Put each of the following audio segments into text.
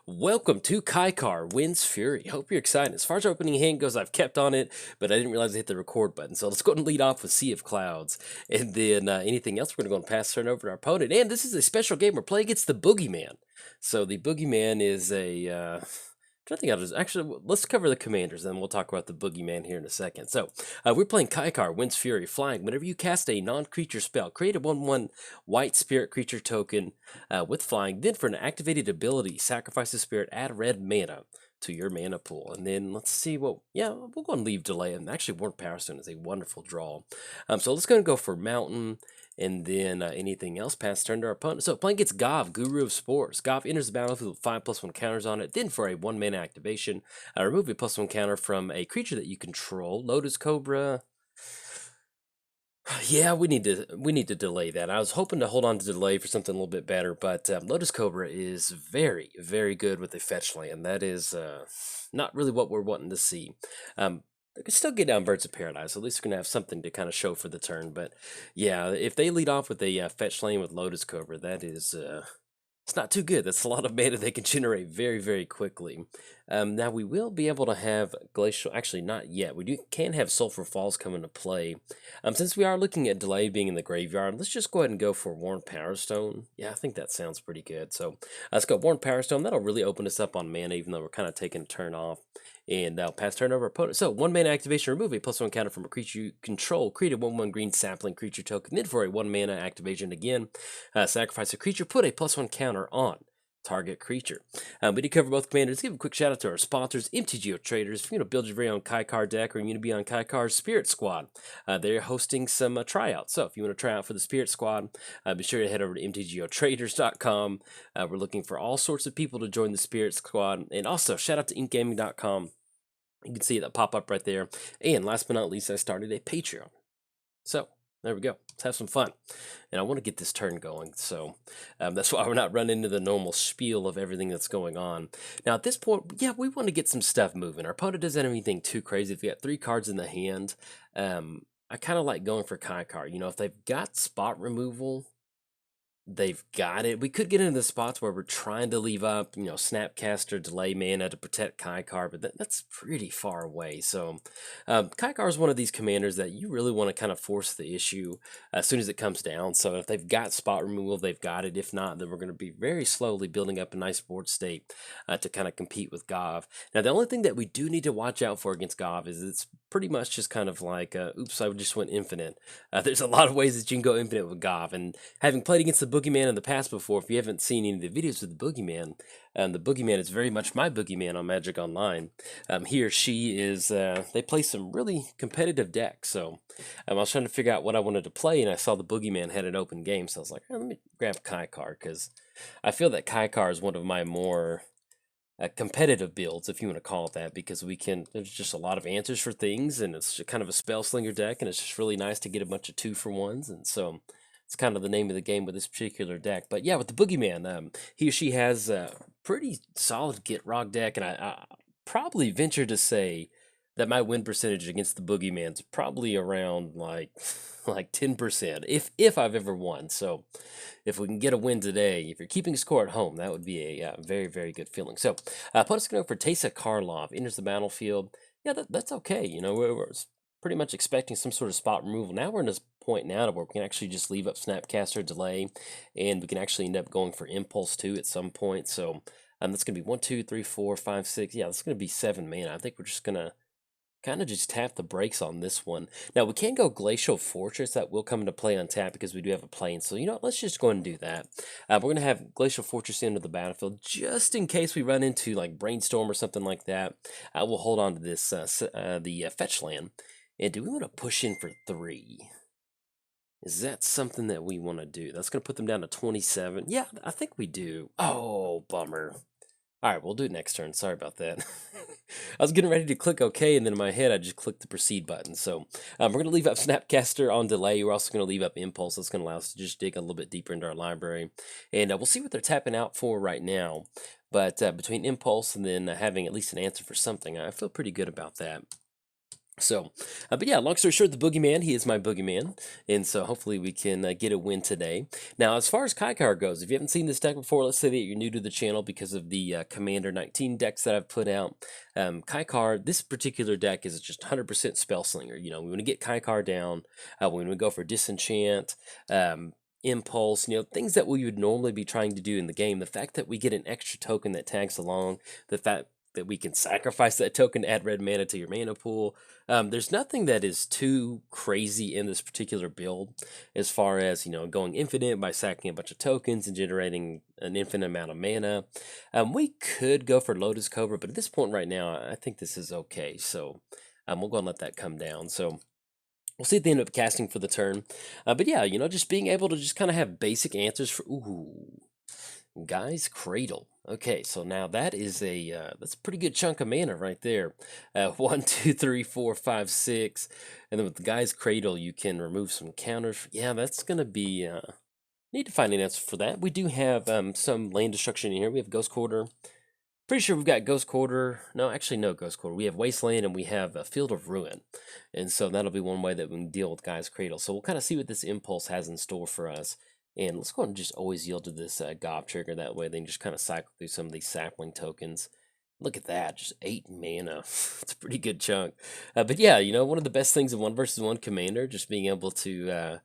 Welcome to Kykar Wins Fury. Hope you're excited. As far as our opening hand goes, I've kept on it, but I didn't realize I hit the record button. So let's go ahead and lead off with Sea of Clouds. And then anything else, we're going to go and pass turn over to our opponent. And this is a special game. We're playing against the Boogeyman. So the Boogeyman is a... I think I'll just actually let's cover the commanders, then we'll talk about the boogeyman here in a second. So we're playing Kykar, Wins Fury, flying. Whenever you cast a non-creature spell, create a 1/1 white spirit creature token with flying. Then for an activated ability, sacrifice a spirit, add red mana to your mana pool. And then let's see what, yeah, we'll go and leave delay. And actually, Warm Power Stone is a wonderful draw. So let's go for Mountain. And then anything else, pass turn to our opponent. So playing against Ghave, Guru of Spores. Ghave enters the battlefield with 5/+1 counters on it. Then for a 1-mana activation, remove a +1 counter from a creature that you control. Lotus Cobra. Yeah, we need to delay that. I was hoping to hold on to delay for something a little bit better, but Lotus Cobra is very, very good with a fetch land. That is not really what we're wanting to see. They can still get down Birds of Paradise. At least we're going to have something to kind of show for the turn. But yeah, if they lead off with a fetch lane with Lotus Cobra, that is it's not too good. That's a lot of mana they can generate very, very quickly. Now we will be able to have Glacial. Actually, not yet. We can have Sulphur Falls come into play. Since we are looking at delay being in the graveyard, let's just go ahead and go for Worn Power Stone. Yeah, I think that sounds pretty good. So let's go Worn Power Stone. That'll really open us up on mana, even though we're kind of taking a turn off. And that'll pass turn over opponent. So 1-mana activation, remove a +1 counter from a creature you control. Create a 1/1 green sapling creature token. Then for a 1-mana activation again, sacrifice a creature, put a +1 counter on target creature. We did cover both commanders. Give a quick shout out to our sponsors, MTGOTraders. If you're going to build your very own Kykar deck or you're going to be on Kykar's Spirit Squad, they're hosting some tryouts. So if you want to try out for the Spirit Squad, be sure to head over to MTGOTraders.com. We're looking for all sorts of people to join the Spirit Squad. And also, shout out to InkGaming.com. You can see that pop up right there. And last but not least, I started a Patreon. So there we go. Let's have some fun. And I want to get this turn going. So that's why we're not running into the normal spiel of everything that's going on. Now, at this point, yeah, we want to get some stuff moving. Our opponent doesn't have anything too crazy. If we got 3 cards in the hand, I kind of like going for Kykar. You know, if they've got spot removal, they've got it. We could get into the spots where we're trying to leave up, you know, Snapcaster, delay mana to protect Kykar, but that's pretty far away. So Kykar is one of these commanders that you really want to kind of force the issue as soon as it comes down. So if they've got spot removal, they've got it. If not, then we're going to be very slowly building up a nice board state to kind of compete with Ghave. Now, the only thing that we do need to watch out for against Ghave is it's pretty much just kind of like, oops, I just went infinite. There's a lot of ways that you can go infinite with Ghave, and having played against the Boogeyman in the past before, if you haven't seen any of the videos with the Boogeyman is very much my Boogeyman on Magic Online. He or she is, they play some really competitive decks, so I was trying to figure out what I wanted to play, and I saw the Boogeyman had an open game, so I was like, let me grab Kykar, because I feel that Kykar is one of my more competitive builds, if you want to call it that, because there's just a lot of answers for things, and it's kind of a spell slinger deck, and it's just really nice to get a bunch of 2-for-1s, and so it's kind of the name of the game with this particular deck. But yeah, with the Boogeyman, he or she has a pretty solid Get Rog deck, and I probably venture to say that my win percentage against the Boogeyman's probably around like 10%, if I've ever won. So if we can get a win today, if you're keeping score at home, that would be a very, very good feeling. So opponent's going to go for Teysa Karlov, enters the battlefield. Yeah, that's okay. You know, we're pretty much expecting some sort of spot removal. Now we're in this point now to where we can actually just leave up Snapcaster, delay, and we can actually end up going for Impulse too at some point. So that's going to be 1, 2, 3, 4, 5, 6. Yeah, that's going to be 7 mana. I think we're just going to kind of just tap the brakes on this one. Now, we can go Glacial Fortress. That will come into play on tap because we do have a plane. So, you know what? Let's just go and do that. We're going to have Glacial Fortress into the battlefield just in case we run into, like, Brainstorm or something like that. We'll hold on to this, the fetch land. And do we want to push in for 3? Is that something that we want to do? That's going to put them down to 27. Yeah, I think we do. Oh, bummer. All right, we'll do it next turn. Sorry about that. I was getting ready to click OK, and then in my head, I just clicked the proceed button. So we're going to leave up Snapcaster on delay. We're also going to leave up Impulse. That's going to allow us to just dig a little bit deeper into our library. And we'll see what they're tapping out for right now. But between Impulse and then having at least an answer for something, I feel pretty good about that. So, but yeah, long story short, the boogeyman, he is my boogeyman. And so hopefully we can get a win today. Now, as far as Kykar goes, if you haven't seen this deck before, let's say that you're new to the channel because of the Commander 19 decks that I've put out. Kykar, this particular deck is just 100% Spell Slinger. You know, we want to get Kykar down. We want to go for Disenchant, Impulse, you know, things that we would normally be trying to do in the game. The fact that we get an extra token that tags along, the fact that we can sacrifice that token to add red mana to your mana pool. There's nothing that is too crazy in this particular build as far as, you know, going infinite by sacking a bunch of tokens and generating an infinite amount of mana. We could go for Lotus Cobra, but at this point right now, I think this is okay. So we'll go and let that come down. So we'll see if they end up casting for the turn. But yeah, you know, just being able to just kind of have basic answers for, ooh, Guy's Cradle. Okay, so now that is that's a pretty good chunk of mana right there. 1, 2, 3, 4, 5, 6, and then with the Guy's Cradle, you can remove some counters. Yeah, that's gonna be need to find an answer for that. We do have some land destruction in here. We have Ghost Quarter. Pretty sure we've got Ghost Quarter. No, actually, no Ghost Quarter. We have Wasteland and we have a Field of Ruin, and so that'll be one way that we can deal with Guy's Cradle. So we'll kind of see what this Impulse has in store for us. And let's go ahead and just always yield to this Ghave trigger. That way, they can just kind of cycle through some of these sapling tokens. Look at that, just 8 mana. It's a pretty good chunk. But yeah, you know, one of the best things in 1 versus 1 Commander, just being able to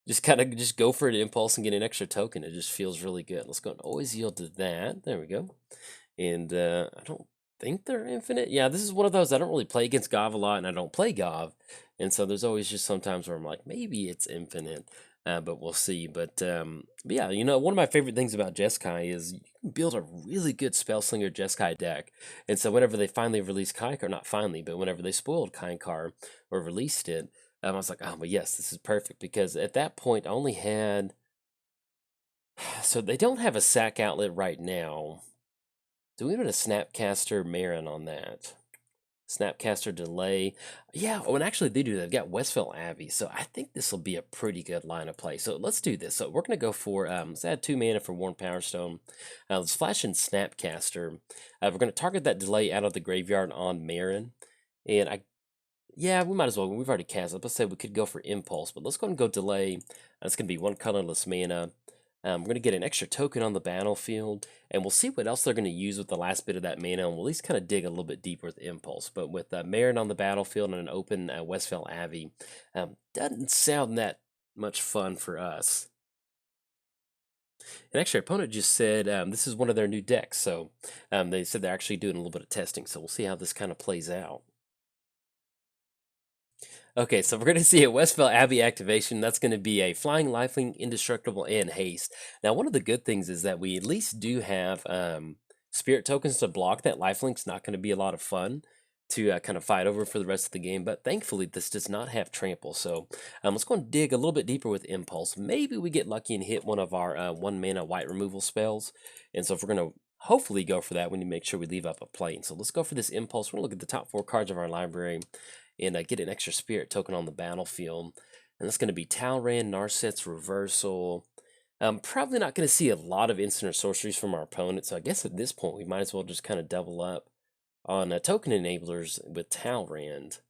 just kind of just go for an Impulse and get an extra token. It just feels really good. Let's go and always yield to that. There we go. And I don't think they're infinite. Yeah, this is one of those, I don't really play against Ghave a lot, and I don't play Ghave. And so there's always just sometimes where I'm like, maybe it's infinite. But we'll see. But yeah, you know, one of my favorite things about Jeskai is you can build a really good Spellslinger Jeskai deck. And so whenever they finally released Kykar, not finally, but whenever they spoiled Kykar or released it, I was like, oh, but yes, this is perfect. Because at that point, I only had... So they don't have a sack outlet right now. Do we have a Snapcaster Marin on that? Snapcaster Delay. Yeah, oh, and actually they do. They've got Westfell Abbey, so I think this will be a pretty good line of play. So let's do this. So we're going to go for, let's add 2 mana for Worn Power Stone. Let's flash in Snapcaster. We're going to target that Delay out of the graveyard on Marin. And yeah, we might as well. We've already cast it. Let's say we could go for Impulse, but let's go and go Delay. That's going to be 1 colorless mana. We're going to get an extra token on the battlefield, and we'll see what else they're going to use with the last bit of that mana, and we'll at least kind of dig a little bit deeper with Impulse. But with Marin on the battlefield and an open Westfell Abbey, doesn't sound that much fun for us. And actually, our opponent just said this is one of their new decks, so they said they're actually doing a little bit of testing, so we'll see how this kind of plays out. Okay, so we're going to see a Westfell Abbey activation. That's going to be a Flying Lifelink, Indestructible, and Haste. Now, one of the good things is that we at least do have Spirit tokens to block that. Lifelink's not going to be a lot of fun to kind of fight over for the rest of the game, but thankfully this does not have Trample. So let's go and dig a little bit deeper with Impulse. Maybe we get lucky and hit one of our 1 mana white removal spells. And so if we're going to hopefully go for that, we need to make sure we leave up a plane. So let's go for this Impulse. We're going to look at the top 4 cards of our library and get an extra Spirit token on the battlefield. And that's going to be Talrand, Narset's Reversal. Probably not going to see a lot of instant or sorceries from our opponent, so I guess at this point we might as well just kind of double up on token enablers with Talrand.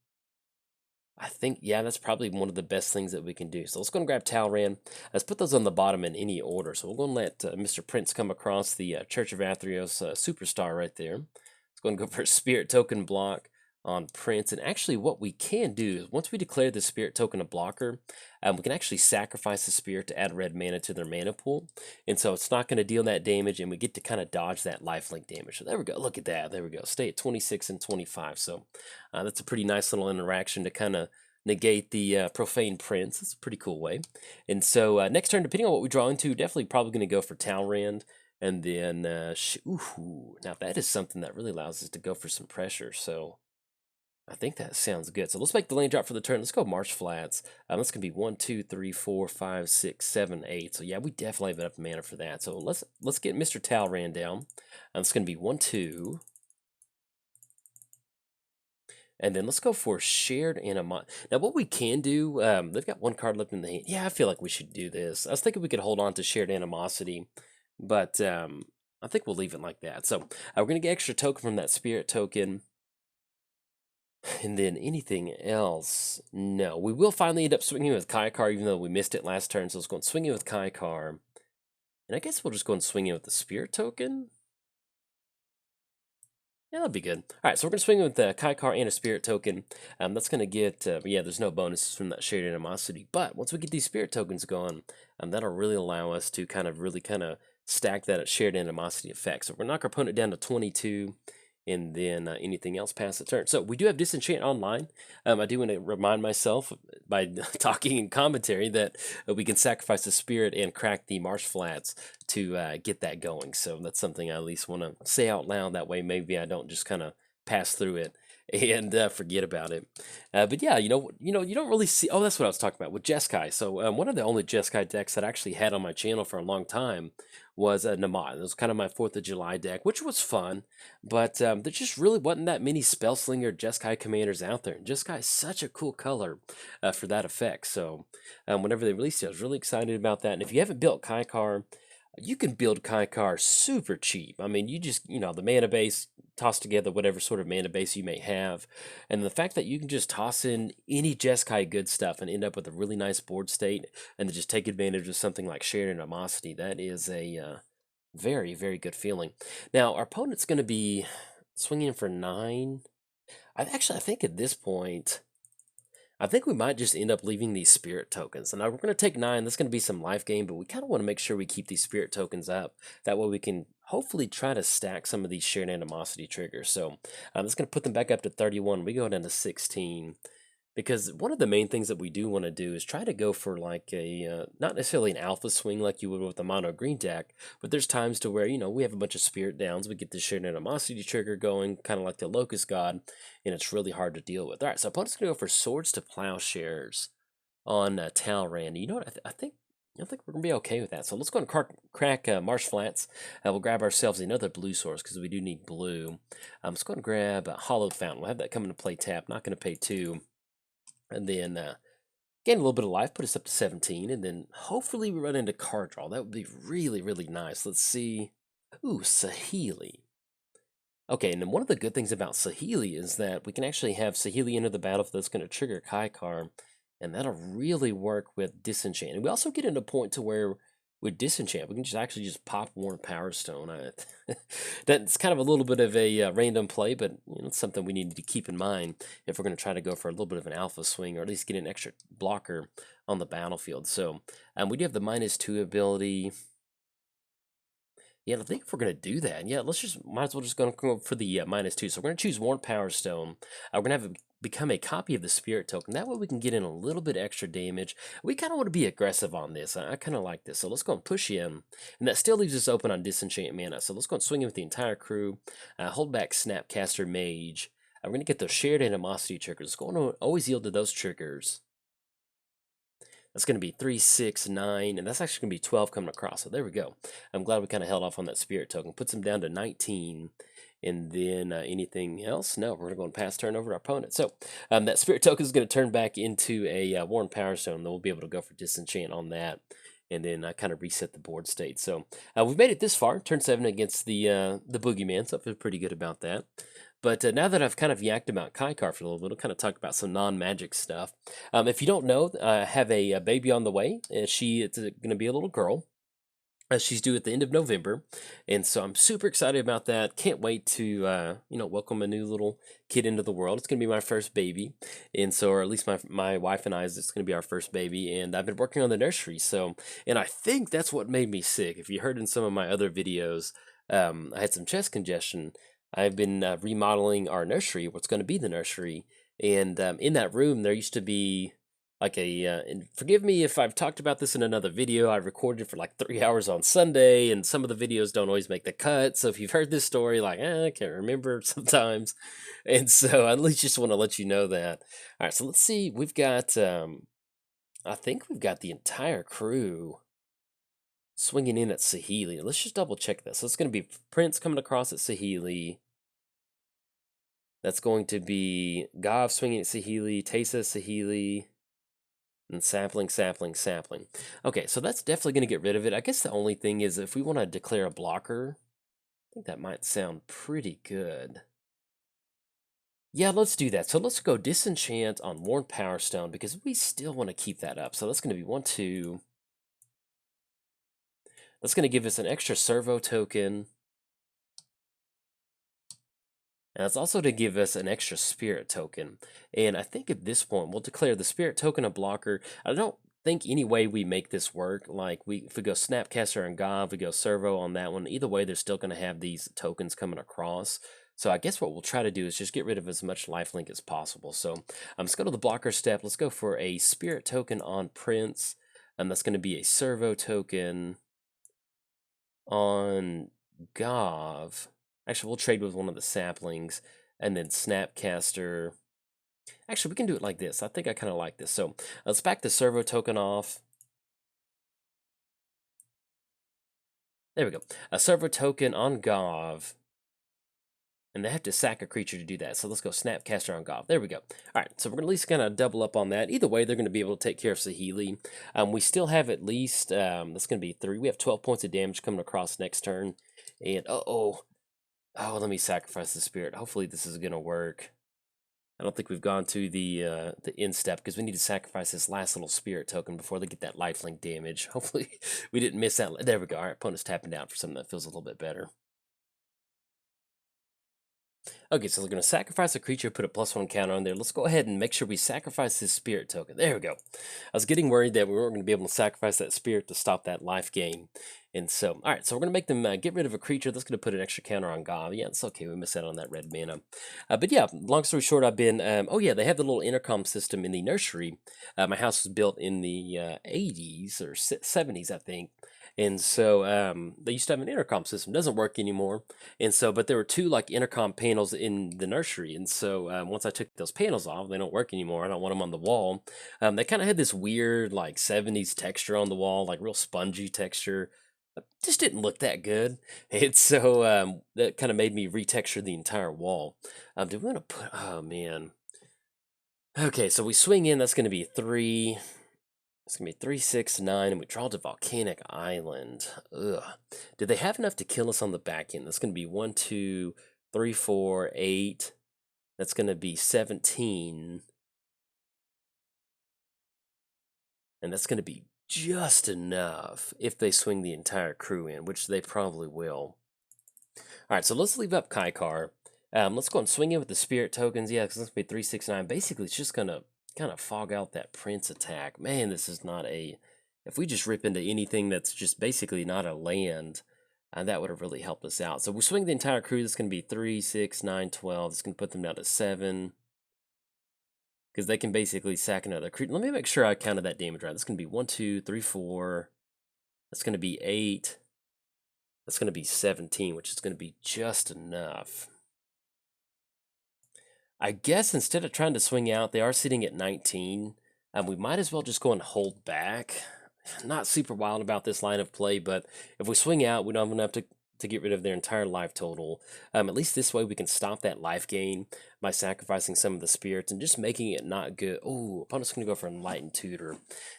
I think, yeah, that's probably one of the best things that we can do. So let's go and grab Talrand. Let's put those on the bottom in any order. So we're going to let Mr. Prince come across the Church of Athreos superstar right there. Let's go and go for a Spirit token block on Prince. And actually what we can do is once we declare the Spirit token a blocker, we can actually sacrifice the Spirit to add red mana to their mana pool. And so it's not going to deal that damage, and we get to kind of dodge that lifelink damage. So there we go. Look at that. There we go. Stay at 26 and 25. So that's a pretty nice little interaction to kind of negate the Profane Prince. That's a pretty cool way. And so next turn, depending on what we draw into, definitely probably going to go for Talrand. And then, ooh, now that is something that really allows us to go for some pressure. So I think that sounds good. So let's make the lane drop for the turn. Let's go Marsh Flats. That's going to be 1, 2, 3, 4, 5, 6, 7, 8. So yeah, we definitely have enough mana for that. So let's get Mr. Talrand down. It's going to be 1, 2. And then let's go for Shared Animosity. Now, what we can do, they've got 1 card left in the hand. Yeah, I feel like we should do this. I was thinking we could hold on to Shared Animosity, but I think we'll leave it like that. So we're going to get extra token from that Spirit token. And then anything else? No. We will finally end up swinging with Kykar, even though we missed it last turn. So let's go and swing it with Kykar. And I guess we'll just go and swing it with the Spirit Token. Yeah, that'll be good. All right, so we're going to swing with the Kykar and a Spirit Token. That's going to get, yeah, there's no bonuses from that Shared Animosity. But once we get these Spirit Tokens going, that'll really allow us to really stack that Shared Animosity effect. So we're going to knock our opponent down to 22, and then anything else past the turn. So we do have Disenchant online. I do want to remind myself by talking in commentary that we can sacrifice the Spirit and crack the Marsh Flats to get that going. So that's something I at least want to say out loud. That way, maybe I don't just kind of pass through it and forget about it. But yeah, you don't really see. Oh, that's what I was talking about with Jeskai. So one of the only Jeskai decks that I actually had on my channel for a long time was Namad. It was kind of my 4th of July deck, which was fun, but there just really wasn't that many Spellslinger Jeskai commanders out there. And Jeskai is such a cool color for that effect. So whenever they released it, I was really excited about that. And if you haven't built Kykar, you can build Kykar super cheap. I mean, you just, the mana base, toss together whatever sort of mana base you may have. And the fact that you can just toss in any Jeskai good stuff and end up with a really nice board state and then just take advantage of something like Shared Animosity, that is a very, very good feeling. Now, our opponent's going to be swinging for 9. I think at this point, I think we might just end up leaving these Spirit Tokens. And now we're going to take 9. That's going to be some life gain, but we kind of want to make sure we keep these Spirit Tokens up. That way we can hopefully try to stack some of these Shared Animosity triggers. So I'm just going to put them back up to 31. We go down to 16. Because one of the main things that we do want to do is try to go for like a, not necessarily an alpha swing like you would with the mono green deck, but there's times to where, we have a bunch of Spirit Downs, we get the Shared Animosity trigger going, kind of like the Locust God, and it's really hard to deal with. All right, so opponent's going to go for Swords to Plowshares on Talrand. You know what, I think we're going to be okay with that. So let's go and crack Marsh Flats. We'll grab ourselves another blue source because we do need blue. Let's go and grab Hollowed Fountain. We'll have that come into play tap, not going to pay 2. And then gain a little bit of life, put us up to 17, and then hopefully we run into card draw. That would be really, really nice. Let's see. Ooh, Saheeli. Okay, and then one of the good things about Saheeli is that we can actually have Saheeli enter the battlefield that's going to trigger Kykar, and that'll really work with Disenchant. And we also get into a point to where with Disenchant, we can just pop Worn Power Stone. That's kind of a little bit of a random play, but it's something we need to keep in mind if we're going to try to go for a little bit of an alpha swing, or at least get an extra blocker on the battlefield. So we do have the -2 ability. Yeah, I think if we're going to do that, yeah, might as well just go for the -2. So we're going to choose Worn Power Stone. We're going to have it become a copy of the Spirit Token. That way we can get in a little bit extra damage. We kind of want to be aggressive on this. I kind of like this. So let's go and push in. And that still leaves us open on Disenchant Mana. So let's go and swing in with the entire crew. Hold back Snapcaster Mage. We're going to get those Shared Animosity triggers. It's going to always yield to those triggers. That's going to be 3, 6, 9, and that's actually going to be 12 coming across. So there we go. I'm glad we kind of held off on that Spirit Token. Puts them down to 19. And then anything else? No, we're going to go and pass turn over to our opponent. So that Spirit Token is going to turn back into a Worn Power Stone. Then we'll be able to go for Disenchant on that. And then kind of reset the board state. So we've made it this far. Turn 7 against the Boogeyman. So I feel pretty good about that. But now that I've kind of yacked about Kykar for a little bit, I'll kind of talk about some non-magic stuff. If you don't know, I have a baby on the way. It's going to be a little girl. She's due at the end of November, and so I'm super excited about that. Can't wait to welcome a new little kid into the world. It's gonna be my first baby, and so, or at least my wife and I's, it's gonna be our first baby. And I've been working on the nursery, and I think that's what made me sick. If you heard in some of my other videos, I had some chest congestion. I've been remodeling our nursery, what's going to be the nursery, and in that room there used to be like and forgive me if I've talked about this in another video. I recorded for like 3 hours on Sunday, and some of the videos don't always make the cut. So if you've heard this story, like, I can't remember sometimes. And so I at least just want to let you know that. All right, so let's see. We've got, I think we've got the entire crew swinging in at Saheeli. Let's just double check this. So it's going to be Prince coming across at Saheeli. That's going to be Ghave swinging at Saheeli, Teysa Saheeli, and sapling. Okay, so that's definitely going to get rid of it. I guess the only thing is if we want to declare a blocker, I think that might sound pretty good. Yeah, let's do that. So let's go disenchant on Worn Power Stone because we still want to keep that up. So that's going to be 1, 2. That's going to give us an extra servo token. And that's also to give us an extra spirit token. And I think at this point, we'll declare the spirit token a blocker. I don't think any way we make this work. Like, if we go Snapcaster and Ghave, we go servo on that one. Either way, they're still going to have these tokens coming across. So I guess what we'll try to do is just get rid of as much lifelink as possible. So let's go to the blocker step. Let's go for a spirit token on Prince. And that's going to be a servo token on Ghave. Actually, we'll trade with one of the saplings and then Snapcaster. Actually, we can do it like this. I think I kind of like this. So let's back the servo token off. There we go. A servo token on Ghave. And they have to sack a creature to do that. So let's go Snapcaster on Ghave. There we go. All right, so we're going to at least kind of double up on that. Either way, they're going to be able to take care of Saheeli. We still have at least, that's going to be 3. We have 12 points of damage coming across next turn. And, oh, let me sacrifice the spirit. Hopefully this is going to work. I don't think we've gone to the end step because we need to sacrifice this last little spirit token before they get that lifelink damage. Hopefully we didn't miss that. There we go. All right, opponent's tapping down for something that feels a little bit better. Okay, so we're going to sacrifice a creature, put a +1 counter on there. Let's go ahead and make sure we sacrifice this spirit token. There we go. I was getting worried that we weren't going to be able to sacrifice that spirit to stop that life gain. And so, all right, so we're going to make them get rid of a creature. That's going to put an extra counter on Ghave. Yeah, it's okay. We missed out on that red mana. But yeah, long story short, I've been, oh yeah, they have the little intercom system in the nursery. My house was built in the 80s or 70s, I think. And so they used to have an intercom system. Doesn't work anymore. And so, but there were 2 like intercom panels in the nursery. And so once I took those panels off, they don't work anymore. I don't want them on the wall. They kind of had this weird like 70s texture on the wall, like real spongy texture. Just didn't look that good. And so that kind of made me retexture the entire wall. Do we want to put, oh man. Okay, so we swing in, that's going to be 3. It's going to be 3, 6, 9, and we draw to Volcanic Island. Ugh. Did they have enough to kill us on the back end? That's going to be 1, 2, 3, 4, 8. That's going to be 17. And that's going to be just enough if they swing the entire crew in, which they probably will. All right, so let's leave up Kykar. Let's go and swing in with the spirit tokens. Yeah, because that's going to be 3, 6, 9. Basically, it's just going to kind of fog out that Prince attack. Man, this is not a... If we just rip into anything that's just basically not a land, that would have really helped us out. So we swing the entire crew. That's going to be 3, 6, 9, 12. It's going to put them down to 7. Because they can basically sack another crew. Let me make sure I counted that damage right. That's going to be 1, 2, 3, 4. That's going to be 8. That's going to be 17, which is going to be just enough. I guess instead of trying to swing out, they are sitting at 19. We might as well just go and hold back. Not super wild about this line of play, but if we swing out, we don't have to get rid of their entire life total. At least this way we can stop that life gain by sacrificing some of the spirits and just making it not good. Oh, opponent's going to go for Enlightened Tutor.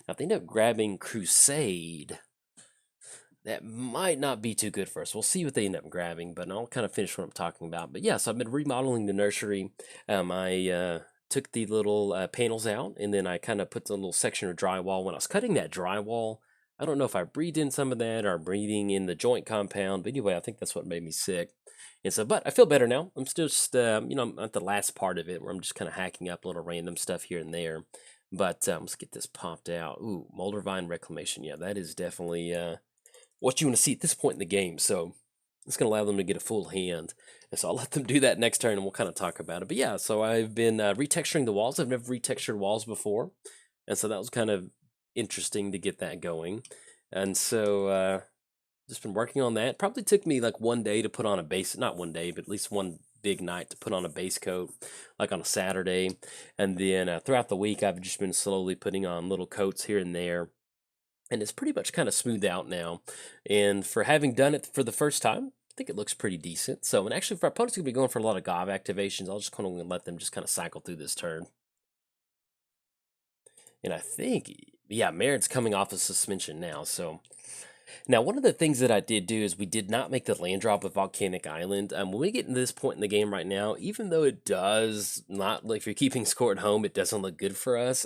Now, if they end up grabbing Crusade, that might not be too good for us. We'll see what they end up grabbing, but I'll kind of finish what I'm talking about. But yeah, so I've been remodeling the nursery. I took the little panels out, and then I kind of put the little section of drywall. When I was cutting that drywall, I don't know if I breathed in some of that or breathing in the joint compound, but anyway, I think that's what made me sick. And so, but I feel better now. I'm still just, I'm at the last part of it where I'm just kind of hacking up little random stuff here and there. But let's get this popped out. Ooh, Moldervine Reclamation. Yeah, that is definitely what you want to see at this point in the game. So it's going to allow them to get a full hand. And so I'll let them do that next turn and we'll kind of talk about it. But yeah, so I've been retexturing the walls. I've never retextured walls before. And so that was kind of interesting to get that going. And so just been working on that. Probably took me like 1 day to put on a base, not 1 day, but at least one big night to put on a base coat, like on a Saturday. And then throughout the week, I've just been slowly putting on little coats here and there. And it's pretty much kind of smoothed out now. And for having done it for the first time, I think it looks pretty decent. So, and actually, for our opponents going to be going for a lot of Ghave activations, I'll just kind of let them just kind of cycle through this turn. And I think, yeah, Merritt's coming off of suspension now. So, Now, one of the things that I did do is we did not make the land drop with Volcanic Island. When we get to this point in the game right now, even though it does not, like if you're keeping score at home, it doesn't look good for us.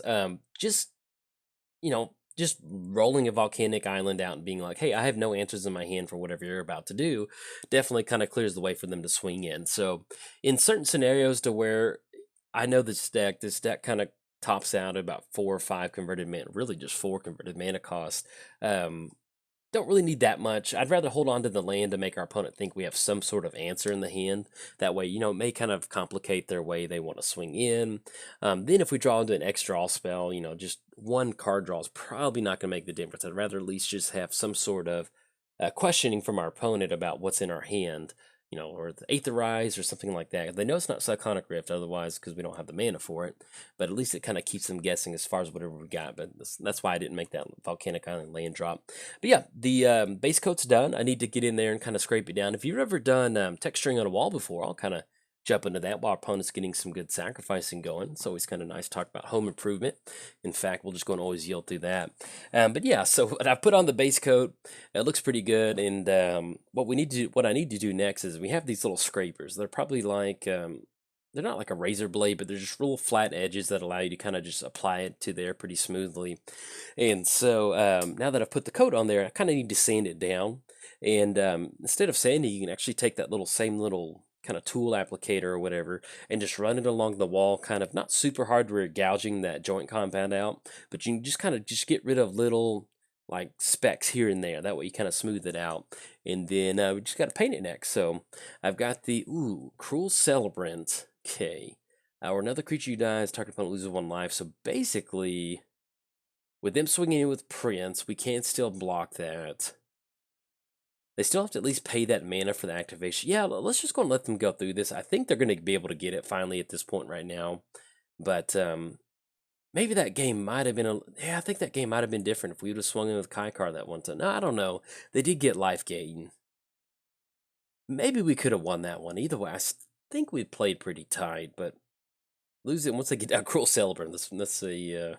Just rolling a Volcanic Island out and being like, hey, I have no answers in my hand for whatever you're about to do, definitely kind of clears the way for them to swing in. So, in certain scenarios to where I know this deck kind of tops out at about 4 or 5 converted mana, really just 4 converted mana cost. Don't really need that much. I'd rather hold on to the land to make our opponent think we have some sort of answer in the hand. That way, it may kind of complicate their way they want to swing in. Then if we draw into an X draw spell, just one card draw is probably not going to make the difference. I'd rather at least just have some sort of questioning from our opponent about what's in our hand, or the Aetherize or something like that. They know it's not Cyclonic Rift otherwise because we don't have the mana for it, but at least it kind of keeps them guessing as far as whatever we got. But that's why I didn't make that Volcanic Island land drop. But yeah, the base coat's done. I need to get in there and kind of scrape it down. If you've ever done texturing on a wall before, I'll kind of jump into that while our opponent's getting some good sacrificing going. It's always kind of nice to talk about home improvement. In fact, we'll just go and always yield through that. But yeah, so what I put on the base coat, it looks pretty good. And what I need to do next is we have these little scrapers. They're probably like they're not like a razor blade, but they're just real flat edges that allow you to kind of just apply it to there pretty smoothly. And so now that I've put the coat on there, I kind of need to sand it down. And instead of sanding, you can actually take that same little kind of tool applicator or whatever and just run it along the wall, kind of not super hard where you're gouging that joint compound out, but you can just kind of just get rid of little like specks here and there. That way you kind of smooth it out. And then we just got to paint it next. So I've got the Cruel Celebrant. Okay. Or another creature you dies, target opponent loses 1 life. So basically, with them swinging in with Prince, we can still block that. They still have to at least pay that mana for the activation. Yeah, let's just go and let them go through this. I think they're going to be able to get it finally at this point right now. But maybe that game might have been I think that game might have been different if we would have swung in with Kykar that one time. No, I don't know. They did get life gain. Maybe we could have won that one. Either way, I think we played pretty tight, but lose it once they get down Cruel Celebrant. That's a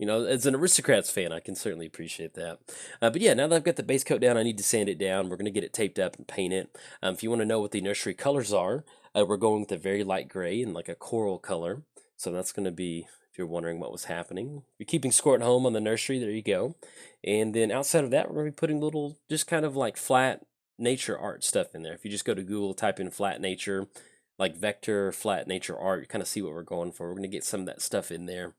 as an Aristocrats fan, I can certainly appreciate that. But yeah, now that I've got the base coat down, I need to sand it down. We're going to get it taped up and paint it. If you want to know what the nursery colors are, we're going with a very light gray and like a coral color. So that's going to be, if you're wondering what was happening. If you're keeping score at home on the nursery, there you go. And then outside of that, we're going to be putting little, just kind of like flat nature art stuff in there. If you just go to Google, type in flat nature, like vector flat nature art, you kind of see what we're going for. We're going to get some of that stuff in there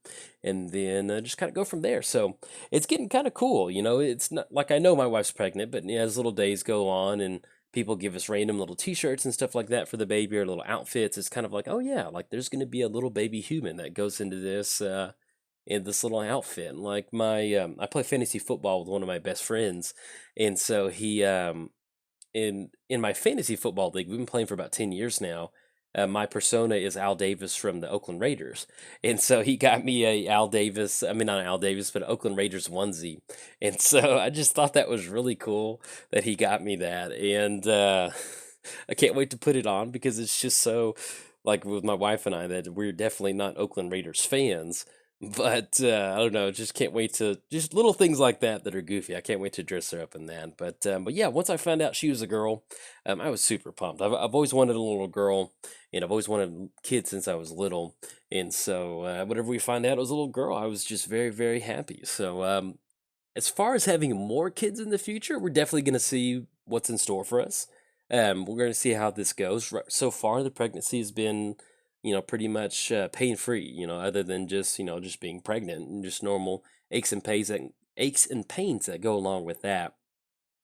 and then just kind of go from there. So it's getting kind of cool. It's not like, I know my wife's pregnant, but as little days go on and people give us random little t-shirts and stuff like that for the baby or little outfits, it's kind of like, oh yeah, like there's going to be a little baby human that goes into this in this little outfit. Like I play fantasy football with one of my best friends, and so he in my fantasy football league, we've been playing for about 10 years now. My persona is Al Davis from the Oakland Raiders. And so he got me not Al Davis, but an Oakland Raiders onesie. And so I just thought that was really cool that he got me that. And I can't wait to put it on because it's just so, like with my wife and I, that we're definitely not Oakland Raiders fans. But I don't know, just can't wait to, just little things like that are goofy. I can't wait to dress her up in that. But yeah, once I found out she was a girl, I was super pumped. I've always wanted a little girl, and I've always wanted kids since I was little. And so whenever we find out it was a little girl, I was just very, very happy. So as far as having more kids in the future, we're definitely going to see what's in store for us. We're going to see how this goes. So far, the pregnancy has been pretty much pain-free, other than just being pregnant and just normal aches and pains that go along with that.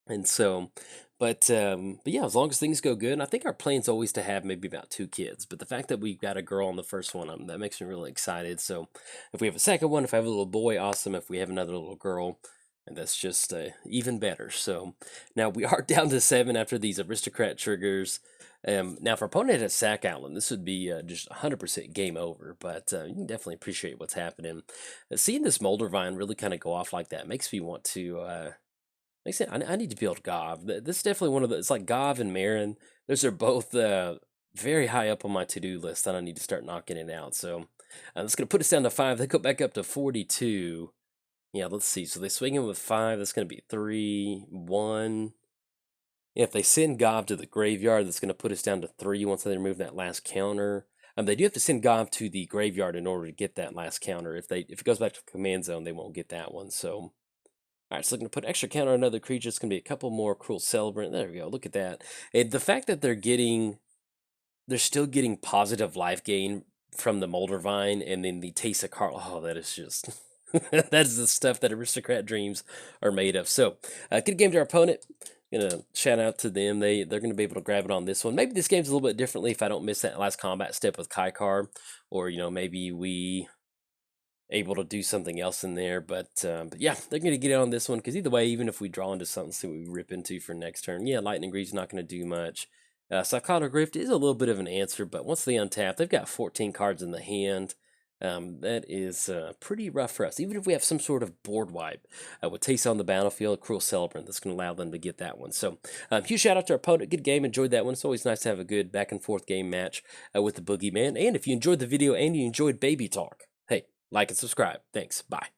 And so, but yeah, as long as things go good, and I think our plan's always to have maybe about 2 kids. But the fact that we got a girl on the first one, that makes me really excited. So if we have a second one, if I have a little boy, awesome. If we have another little girl, and that's just even better. So now we are down to 7 after these aristocrat triggers. Now, if our opponent had a Sack Island, this would be just 100% game over, but you can definitely appreciate what's happening. Seeing this Molder Vine really kind of go off like that makes me want to, makes it, I need to build Ghave. This is definitely one of the, it's like Ghave and Marin. Those are both very high up on my to-do list, and I need to start knocking it out. So that's going to put us down to 5. They go back up to 42. Yeah, let's see. So they swing in with 5. That's going to be 3, 1. If they send Ghave to the graveyard, that's going to put us down to 3 once they remove that last counter. They do have to send Ghave to the graveyard in order to get that last counter. If it goes back to the command zone, they won't get that one. So, all right, so looking to put extra counter on another creature. It's going to be a couple more Cruel Celebrant. There we go. Look at that. And the fact that they're still getting positive life gain from the Molder Vine, and then the Taste of Carl. Oh, that is just that is the stuff that Aristocrat Dreams are made of. So, good game to our opponent. Gonna shout out to them. They're gonna be able to grab it on this one. Maybe this game's a little bit differently if I don't miss that last combat step with Kykar, or maybe we able to do something else in there. But yeah, they're gonna get it on this one because either way, even if we draw into something, see what we rip into for next turn. Yeah, Lightning Greave's not gonna do much. Psychotic Rift is a little bit of an answer, but once they untap, they've got 14 cards in the hand. That is pretty rough for us. Even if we have some sort of board wipe with Taste on the Battlefield, Cruel Celebrant, that's going to allow them to get that one. So, huge shout out to our opponent. Good game. Enjoyed that one. It's always nice to have a good back and forth game match with the Boogeyman. And if you enjoyed the video and you enjoyed Baby Talk, hey, like and subscribe. Thanks. Bye.